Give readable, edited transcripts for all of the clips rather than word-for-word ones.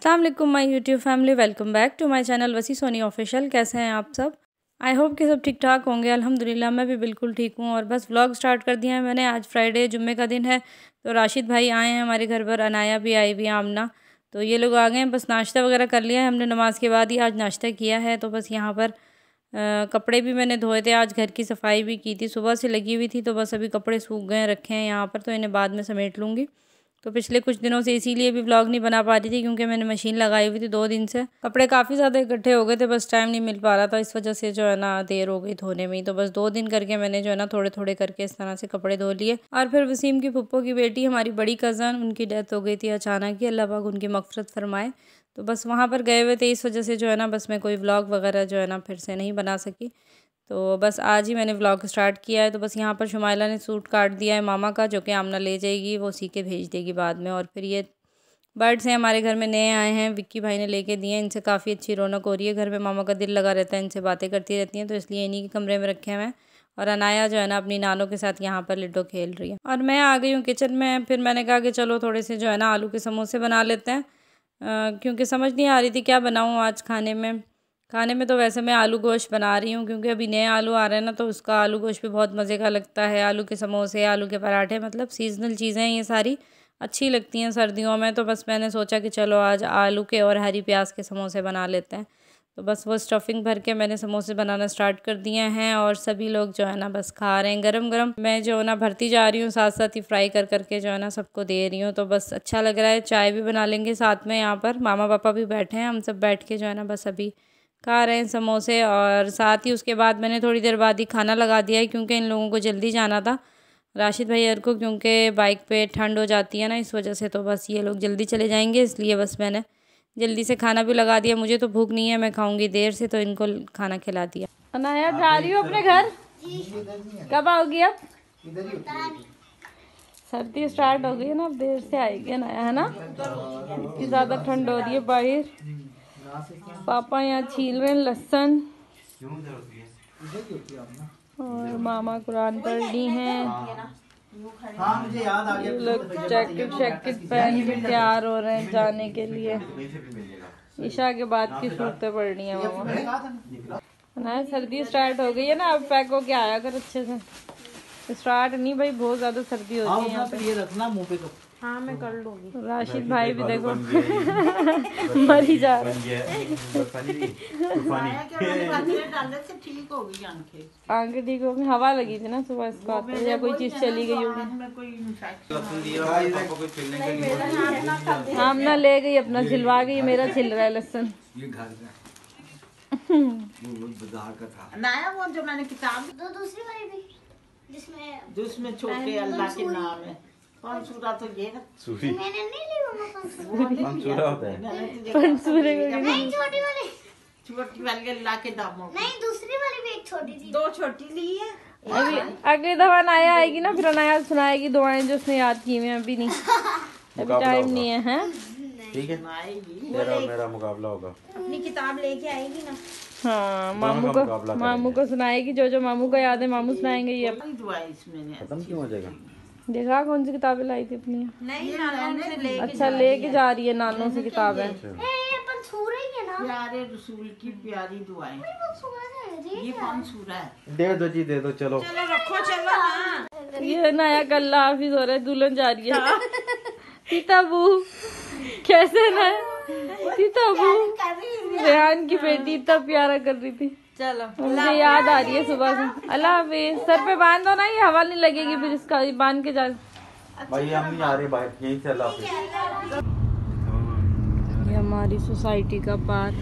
अस्सलाम वालेकुम my YouTube family, welcome back to my channel Wasi Soni official. कैसे हैं आप सब? आई होप कि सब ठीक ठाक होंगे। अल्हम्दुलिल्लाह मैं भी बिल्कुल ठीक हूँ। और बस व्लॉग स्टार्ट कर दिया है मैंने। आज फ्राइडे जुम्मे का दिन है, तो राशिद भाई आए हैं हमारे घर पर, अनाया भी आई हुई है, आमना, तो ये लोग आ गए हैं। बस नाश्ता वगैरह कर लिया है हमने, नमाज़ के बाद ही आज नाश्ता किया है। तो बस यहाँ पर कपड़े भी मैंने धोए थे, आज घर की सफाई भी की थी, सुबह से लगी हुई थी। तो बस अभी कपड़े सूख गए रखे हैं यहाँ पर, तो इन्हें बाद में समेट लूँगी। तो पिछले कुछ दिनों से इसीलिए भी व्लॉग नहीं बना पा रही थी, क्योंकि मैंने मशीन लगाई हुई थी 2 दिन से। कपड़े काफ़ी ज़्यादा इकट्ठे हो गए थे, बस टाइम नहीं मिल पा रहा था, इस वजह से जो है ना देर हो गई धोने में ही। तो बस 2 दिन करके मैंने जो है ना थोड़े थोड़े करके इस तरह से कपड़े धो लिए। और फिर वसीम की फुप्पो की बेटी, हमारी बड़ी कज़न, उनकी डेथ हो गई थी अचानक ही, अल्लाह पाक उनकी मग़फ़िरत फरमाए। तो बस वहाँ पर गए हुए थे, इस वजह से जो है ना बस मैं कोई व्लॉग वगैरह जो है ना फिर से नहीं बना सकी। तो बस आज ही मैंने व्लॉग स्टार्ट किया है। तो बस यहाँ पर शुमाइला ने सूट काट दिया है मामा का, जो कि आमना ले जाएगी, वो सी के भेज देगी बाद में। और फिर ये बर्ड्स हैं हमारे घर में, नए आए हैं, विक्की भाई ने लेके दिए हैं। इनसे काफ़ी अच्छी रौनक हो रही है घर में, मामा का दिल लगा रहता है, इनसे बातें करती रहती हैं, तो इसलिए इन्हीं के कमरे में रखे हुए हैं। और अनाया जो है ना अपनी नानों के साथ यहाँ पर लिडो खेल रही है। और मैं आ गई हूँ किचन में। फिर मैंने कहा कि चलो थोड़े से जो है ना आलू के समोसे बना लेते हैं, क्योंकि समझ नहीं आ रही थी क्या बनाऊँ आज खाने में। खाने में तो वैसे मैं आलू गोश्त बना रही हूँ, क्योंकि अभी नए आलू आ रहे हैं ना, तो उसका आलू गोश्त भी बहुत मज़े का लगता है। आलू के समोसे, आलू के पराठे, मतलब सीजनल चीज़ें हैं ये सारी, अच्छी लगती हैं सर्दियों में। तो बस मैंने सोचा कि चलो आज आलू के और हरी प्याज के समोसे बना लेते हैं। तो बस वो स्टफिंग भर के मैंने समोसे बनाना स्टार्ट कर दिए हैं, और सभी लोग जो है ना बस खा रहे हैं गरम गरम। मैं जो है ना भरती जा रही हूँ, साथ साथ ही फ्राई कर करके जो है ना सबको दे रही हूँ। तो बस अच्छा लग रहा है। चाय भी बना लेंगे साथ में, यहाँ पर मामा पापा भी बैठे हैं, हम सब बैठ के जो है ना बस अभी खा रहे हैं समोसे। और साथ ही उसके बाद मैंने थोड़ी देर बाद ही खाना लगा दिया है, क्योंकि इन लोगों को जल्दी जाना था, राशिद भैया को, क्योंकि बाइक पे ठंड हो जाती है ना, इस वजह से। तो बस ये लोग जल्दी चले जाएंगे, इसलिए बस मैंने जल्दी से खाना भी लगा दिया। मुझे तो भूख नहीं है, मैं खाऊंगी देर से, तो इनको खाना खिला दिया। अनाया जा रही हो अपने घर? कब आओगी अब? सर्दी स्टार्ट हो गई है ना, अब देर से आएगी अनाया, है ना? इतनी ज़्यादा ठंड हो रही है बाहर। पापा यहाँ छील रहे हैं लहसुन, और मामा कुरान पढ़ रही हैं। लोग जैकेट शैकेट पहन के तैयार हो रहे हैं जाने के लिए। ईशा के बाद की सूरतें पड़ रही हैं मामा। ना सर्दी स्टार्ट हो गई है ना, अब पैक होके आया कर अच्छे से। स्टार्ट नहीं भाई, बहुत ज्यादा सर्दी हो रही है यहाँ पे। ये रखना मुंह पे। हाँ मैं कर लूंगी। राशिद भाई भी देखो मरी जा रहा है। आंखें ठीक होगी, हवा लगी थी ना सुबह इसको आते, या कोई चीज चली गई होगी। आमना ले गई अपना, छिलवा गई, मेरा छिल रहा है लहसुन। बाजार का था नया, वो जो मैंने किताब दूसरी वाली भी, जिसमें छोटे अल्लाह के नाम है। कौन सूरा? तो ये ना सूरी मैंने नहीं ली मम्मा। कौन सूरा होता है? नहीं छोटी वाली, छोटी वाली अल्लाह के नाम। नहीं दूसरी वाली भी एक छोटी थी, 2 छोटी ली है। अभी अगली दफा नया आएगी ना, फिर अनाया सुनाएगी दुआएं जो उसने याद की हुई हैं। अभी नहीं, अभी टाइम नहीं है, हैं? ठीक है, तेरा और मेरा मुकाबला होगा। अपनी किताब लेके आएगी ना। हाँ, मामू को सुनाएगी, जो जो मामू का याद है मामू सुनाएंगे। ये खत्म क्यों हो जाएगा? देखा कौन सी किताबें लाई थी अपनी? नहीं, अच्छा लेके जा रही है नानों से किताबें। अपन सूरा ही है ना, प्यारे रसूल की प्यारी दुआएं। ये कौन सूरा है? दे दो जी, दे दो। चलो चलो रखो, चलो ना। ये नया कल्ला हाफिज हो रहा है, दुल्हन जा रही है। तीताबू कैसे ना, तीताबू रेहान की बेटी इतना प्यारा कर रही थी। चलो मुझे याद आ रही है सुबह से। अल्लाह हाफिज। सर पे बांध दो ना, ये हवा नहीं लगेगी फिर इसका, बांध के जा। भाई हम नहीं आ रहे बाहर, यहीं से। अल्लाह हाफिज। ये हमारी सोसाइटी का पार्क।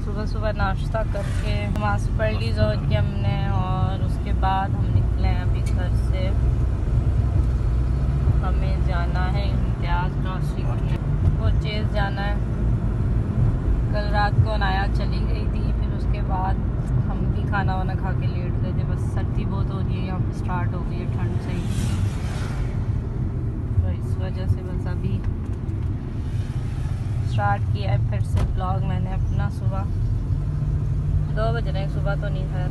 सुबह सुबह नाश्ता करके नमाज पढ़ ली ज़ोहर की हमने, और उसके बाद हम निकले हैं अभी घर से। हमें जाना है इम्तियाज़ क्रॉसिंग में, वो चेज़ जाना है। कल रात को अनाया चली गई थी, फिर उसके बाद हम भी खाना वाना खा के लेट गए थे। बस सर्दी बहुत हो रही है यहाँ पे, स्टार्ट हो गई है ठंड से ही, तो इस वजह से बस अभी स्टार्ट किया है फिर से ब्लॉग मैंने अपना। सुबह 2 बज रहे हैं, सुबह तो नहीं है।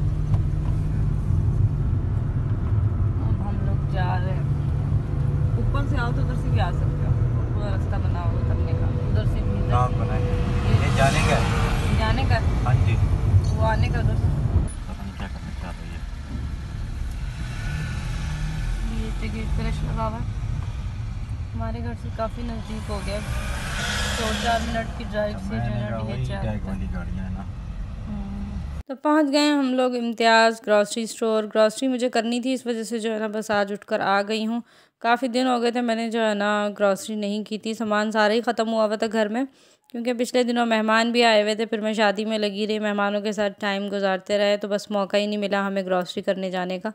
अब हम लोग जा रहे हैं। ऊपर से आओ तो उधर से भी आ सकते हो, पूरा रास्ता बना हुआ उतरने का, उधर से भी ब्लॉग बनाएंगे। ये जाने का है। जाने का? हाँ जी। वो आने का उधर पता नहीं क्या करना चाह रही है। ये टिकट क्रश लगा हुआ है। हमारे घर से काफ़ी नज़दीक हो गया, 2-4 मिनट की ड्राइव से जो है टैग वाली गाड़ियाँ है ना। तो पहुंच गए हम लोग इम्तियाज़ ग्रॉसरी स्टोर। ग्रॉसरी मुझे करनी थी, इस वजह से जो है ना बस आज उठकर आ गई हूँ। काफ़ी दिन हो गए थे मैंने जो है ना ग्रॉसरी नहीं की थी, सामान सारा ही ख़त्म हुआ हुआ था घर में, क्योंकि पिछले दिनों मेहमान भी आए हुए थे। फिर मैं शादी में लगी रही, मेहमानों के साथ टाइम गुजारते रहे, तो बस मौका ही नहीं मिला हमें ग्रॉसरी करने जाने का।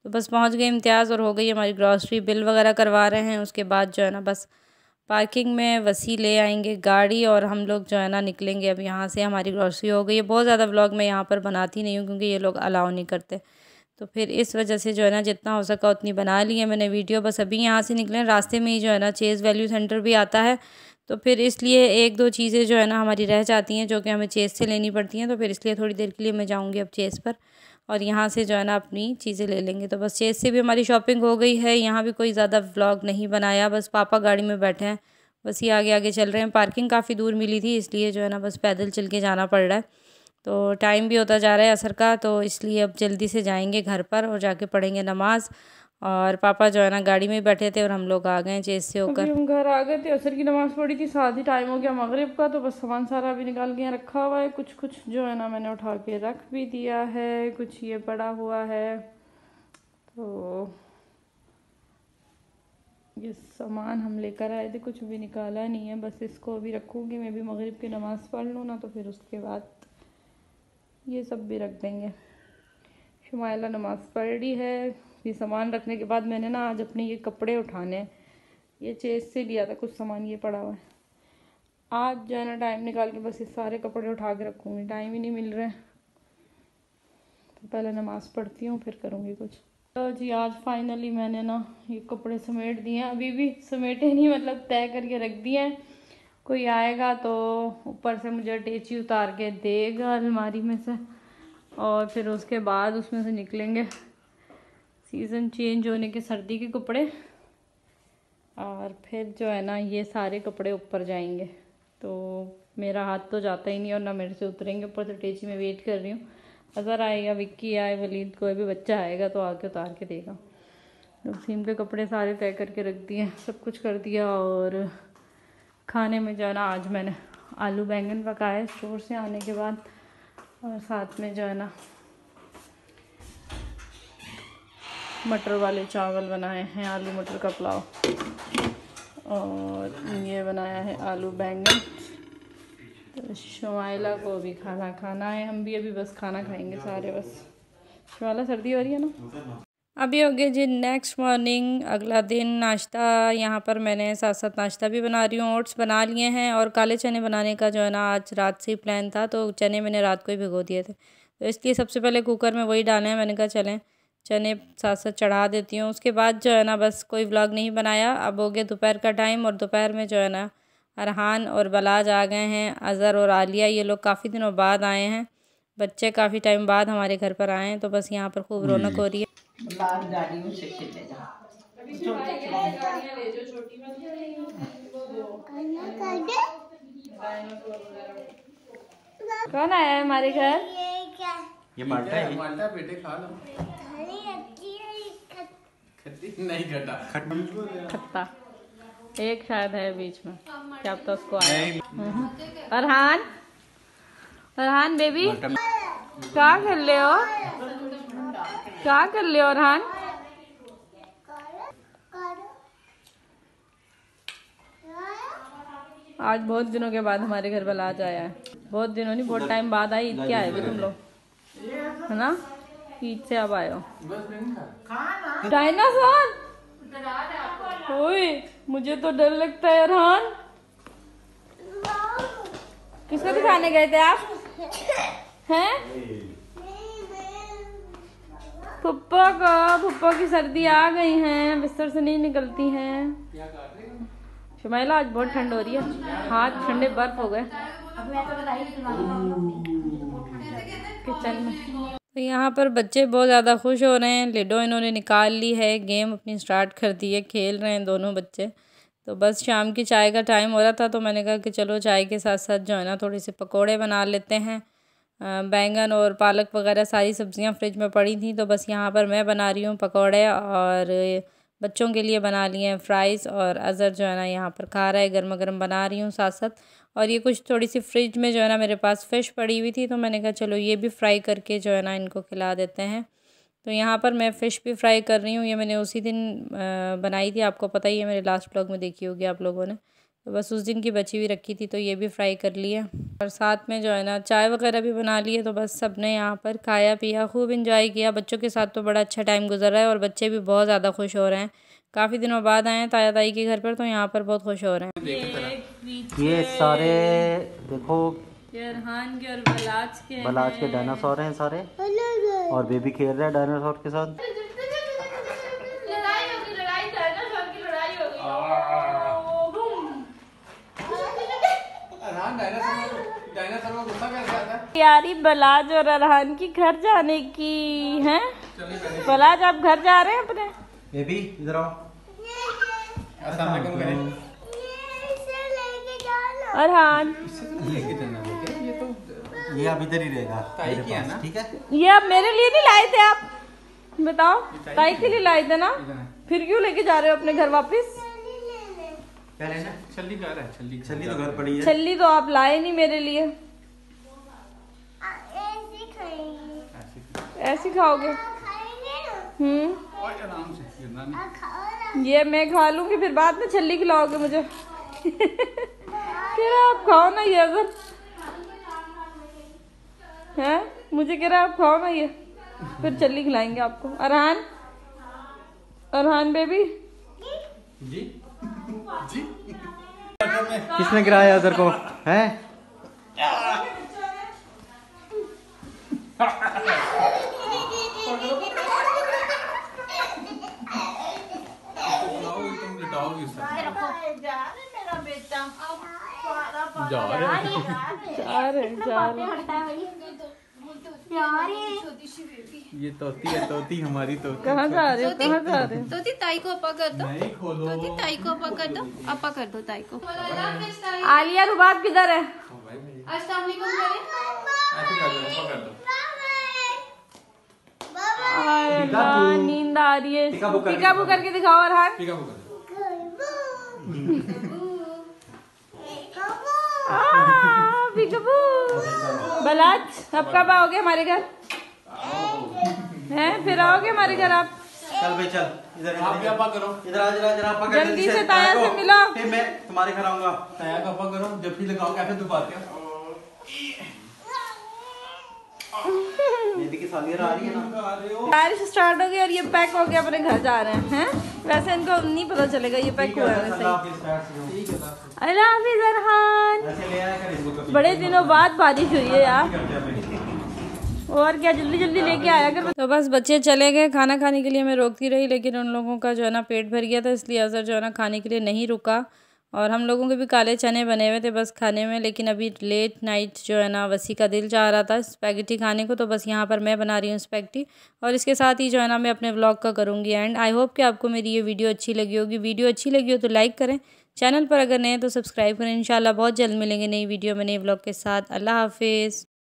तो बस पहुँच गए इम्तियाज़ और हो गई हमारी ग्रॉसरी। बिल वगैरह करवा रहे हैं, उसके बाद जो है ना बस पार्किंग में वसी ले आएंगे गाड़ी और हम लोग जो है ना निकलेंगे। अब यहाँ से हमारी ग्रॉसरी हो गई है। बहुत ज़्यादा व्लॉग मैं यहाँ पर बनाती नहीं हूँ, क्योंकि ये लोग अलाउ नहीं करते, तो फिर इस वजह से जो है ना जितना हो सका उतनी बना ली है मैंने वीडियो। बस अभी यहाँ से निकले, रास्ते में ही जो है ना चेज़ वैल्यू सेंटर भी आता है, तो फिर इसलिए 1-2 चीज़ें जो है ना हमारी रह जाती हैं, जो कि हमें चेज़ से लेनी पड़ती हैं। तो फिर इसलिए थोड़ी देर के लिए मैं जाऊँगी अब चेज़ पर, और यहाँ से जो है ना अपनी चीज़ें ले लेंगे। तो बस चेज़ से भी हमारी शॉपिंग हो गई है। यहाँ भी कोई ज़्यादा व्लॉग नहीं बनाया, बस पापा गाड़ी में बैठे हैं, बस ये आगे आगे चल रहे हैं। पार्किंग काफ़ी दूर मिली थी, इसलिए जो है ना बस पैदल चल के जाना पड़ रहा है। तो टाइम भी होता जा रहा है असर का, तो इसलिए अब जल्दी से जाएंगे घर पर और जाके पढ़ेंगे नमाज़। और पापा जो है ना गाड़ी में बैठे थे और हम लोग आ गए चेज़ से होकर। हम घर आ गए थे, असर की नमाज़ पढ़ी थी, साथ ही टाइम हो गया मगरिब का। तो बस सामान सारा अभी निकाल के यहाँ रखा हुआ है। कुछ कुछ जो है ना मैंने उठा के रख भी दिया है, कुछ ये पड़ा हुआ है। तो ये सामान हम लेकर आए थे, कुछ भी निकाला नहीं है, बस इसको अभी रखूँगी। मैं भी मगरिब की नमाज़ पढ़ लूँ ना, तो फिर उसके बाद ये सब भी रख देंगे। शुमाइला नमाज़ पढ़ रही है। ये सामान रखने के बाद मैंने ना आज अपने ये कपड़े उठाने, ये चेज़ से लिया था कुछ सामान, ये पड़ा हुआ है। आज जो है ना टाइम निकाल के बस ये सारे कपड़े उठा के रखूँगी, टाइम ही नहीं मिल रहा है। तो पहले नमाज़ पढ़ती हूँ फिर करूँगी कुछ। तो जी आज फाइनली मैंने ना ये कपड़े समेट दिए हैं, अभी भी समेटे नहीं, मतलब तय करके रख दिए हैं। कोई आएगा तो ऊपर से मुझे अटैची उतार के देगा अलमारी में से, और फिर उसके बाद उसमें से निकलेंगे सीज़न चेंज होने के सर्दी के कपड़े, और फिर जो है ना ये सारे कपड़े ऊपर जाएंगे। तो मेरा हाथ तो जाता ही नहीं और ना मेरे से उतरेंगे ऊपर से। अटैची में वेट कर रही हूँ, अज़र आएगा, विक्की आए, वलीद, कोई भी बच्चा आएगा तो आके उतार के देगा। तो सीम के कपड़े सारे तय करके रख दिए, सब कुछ कर दिया। और खाने में जो है ना आज मैंने आलू बैंगन पकाए स्टोर से आने के बाद, और साथ में जो है ना मटर वाले चावल बनाए हैं, आलू मटर का पुलाव, और ये बनाया है आलू बैंगन। तो शुमाइला को भी खाना खाना है, हम भी अभी बस खाना खाएंगे सारे। बस शुमाइला सर्दी हो रही है ना। अभी हो गया जी नेक्स्ट मॉर्निंग, अगला दिन। नाश्ता यहाँ पर मैंने साथ साथ नाश्ता भी बना रही हूँ। ओट्स बना लिए हैं, और काले चने बनाने का जो है ना आज रात से ही प्लान था, तो चने मैंने रात को ही भिगो दिए थे, तो इसलिए सबसे पहले कुकर में वही डाले हैं। मैंने कहा चलें चने साथ साथ चढ़ा देती हूँ। उसके बाद जो है ना बस कोई व्लॉग नहीं बनाया। अब हो गया दोपहर का टाइम, और दोपहर में जो है ना अरहान और बलाज आ गए हैं, अज़र और आलिया, ये लोग काफ़ी दिनों बाद आए हैं। बच्चे काफ़ी टाइम बाद हमारे घर पर आए हैं, तो बस यहाँ पर खूब रौनक हो रही है। लाल गाड़ियों से खेले जा। कौन आया है हमारे घर? ये माल्टा है। माल्टा बेटे खा लो। नहीं खट्टा एक शायद है बीच में, क्या पता उसको आया। अरहान, अरहान बेबी क्या कर रहे हो, क्या कर रहे हो अरहान? आज बहुत दिनों के बाद हमारे घर बलाज आया है। बहुत दिनों नहीं, बहुत टाइम बाद आई। ईद के आए हुए तुम लोग, है ना? ईद से अब आए हो। डायनासोर, ओए मुझे तो डर लगता है अरहान। किसको दिखाने गए थे आप? हैं? फुप्पा का, फुप्पा की सर्दी आ गई हैं, बिस्तर से नहीं निकलती हैं। शुमाइला आज बहुत ठंड हो रही है, हाथ ठंडे बर्फ हो गए किचन में। तो यहाँ पर बच्चे बहुत ज़्यादा खुश हो रहे हैं। लूडो इन्होंने निकाल ली है, गेम अपनी स्टार्ट कर दी है, खेल रहे हैं दोनों बच्चे। तो बस शाम की चाय का टाइम हो रहा था, तो मैंने कहा कि चलो चाय के साथ साथ जो है ना थोड़ी सी पकोड़े बना लेते हैं। बैंगन और पालक वगैरह सारी सब्जियां फ्रिज में पड़ी थी, तो बस यहाँ पर मैं बना रही हूँ पकोड़े, और बच्चों के लिए बना लिए हैं फ्राइज़, और अज़हर जो है ना यहाँ पर खा रहा है, गर्मा गर्म बना रही हूँ साथ साथ। और ये कुछ थोड़ी सी फ्रिज में जो है ना मेरे पास फ़िश पड़ी हुई थी, तो मैंने कहा चलो ये भी फ्राई करके जो है ना इनको खिला देते हैं। तो यहाँ पर मैं फ़िश भी फ्राई कर रही हूँ। ये मैंने उसी दिन बनाई थी, आपको पता ही है, मेरे लास्ट व्लॉग में देखी होगी आप लोगों ने। तो बस उस दिन की बची हुई रखी थी, तो ये भी फ्राई कर लिया, और साथ में जो है ना चाय वगैरह भी बना लिए। तो बस सब ने यहाँ पर खाया पिया, खूब इंजॉय किया। बच्चों के साथ तो बड़ा अच्छा टाइम गुजर रहा है, और बच्चे भी बहुत ज़्यादा खुश हो रहे हैं। काफ़ी दिनों बाद आए हैं ताया ताई के घर पर, तो यहाँ पर बहुत खुश हो रहे हैं। ये सारे देखो अरहान के और बलाज के डायनासोर हैं सारे, और बेबी खेल रहा है डायनासोर के साथ। डायनासोर को गुस्सा कैसे आता है? यारी बलाज और अरहान की घर जाने की है। बलाज आप घर जा रहे हैं अपने? बेबी इधर आओ। अस्सलाम वालेकुम करें। अरहान लेके जाना है ये तो, ये अब इधर ही रहेगा ताई मेरे की है पास, ना? ठीक है। ये आप मेरे लिए नहीं लाए थे? आप बताओ, ताई के लिए लाए थे ना, फिर क्यों लेके जा रहे हो अपने घर वापस? क्या लेना? छल्ली कहाँ है? छल्ली छल्ली तो घर पड़ी है। छल्ली तो आप लाए नहीं मेरे लिए। ऐसी खाओगे? और आराम से गिरना नहीं। ये मैं खा लूंगी, फिर बाद में छल्ली खिलाओगे मुझे? कह रहा आप खाओ ना ये, अगर है मुझे कह रहा आप खाओ ना ये, फिर छल्ली खिलाएंगे आपको। अरहान, अरहान बेबी जी जी। किसने गिराया उधर को है? तुम लिटाओगी उससे। मेरा बेटा जा रहे ये तोती है, तोती हमारी तोती। कहाँ जा रहे हो? कहाँ जा रहे हो? तो ताई को अपा कर दो, नहीं खोलो। तो ताई को अपा कर दो, अपा कर दो ताई को। आलिया रुबाब किधर है? अस्सलाम वालेकुम करें। ऐसे कर दो, ऐसा कर दो। अल्लाह, नींद आ रही है। पिकाबू करके दिखाओ अरहान। ठीक है, वो कर दो। पिकाबू। बलाज अब कब आओगे हमारे घर? हैं फिर आओगे हमारे घर आप? चल भाई चल, इधर आप भी अपा करो। इधर आ, जरा जरा पकड़ जल्दी से ताया से मिलो। फिर मैं तुम्हारे घर आऊंगा। ताया का अपा करो, जब भी लगाओ कैसे दुबाते हो। बेबी की सालियर आ रही है ना। बारिश स्टार्ट हो गई और ये पैक हो गया, अपने घर जा रहे हैं। वैसे इनको नहीं पता चलेगा ये पैक हुआ है वैसे ही। अल्लाह हाफिज़ अरहान। ऐसे ले आया कर इसको कभी। बड़े दिनों बाद बारिश हुई है यार, और क्या जल्दी जल्दी लेके आया कर। तो बस बच्चे चले गए, खाना खाने के लिए मैं रोकती रही, लेकिन उन लोगों का जो है ना पेट भर गया था, इसलिए अज़हर जो है ना खाने के लिए नहीं रुका। और हम लोगों के भी काले चने बने हुए थे बस खाने में, लेकिन अभी लेट नाइट जो है ना वसी का दिल चाह रहा था स्पैगेटी खाने को, तो बस यहाँ पर मैं बना रही हूँ स्पैगेटी। और इसके साथ ही जो है ना मैं अपने व्लॉग का करूँगी एंड। आई होप कि आपको मेरी ये वीडियो अच्छी लगी होगी। वीडियो अच्छी लगी हो तो लाइक करें, चैनल पर अगर नए हैं तो सब्सक्राइब करें। इंशाल्लाह बहुत जल्द मिलेंगे नई वीडियो में नई व्लॉग के साथ। अल्लाह हाफिज़।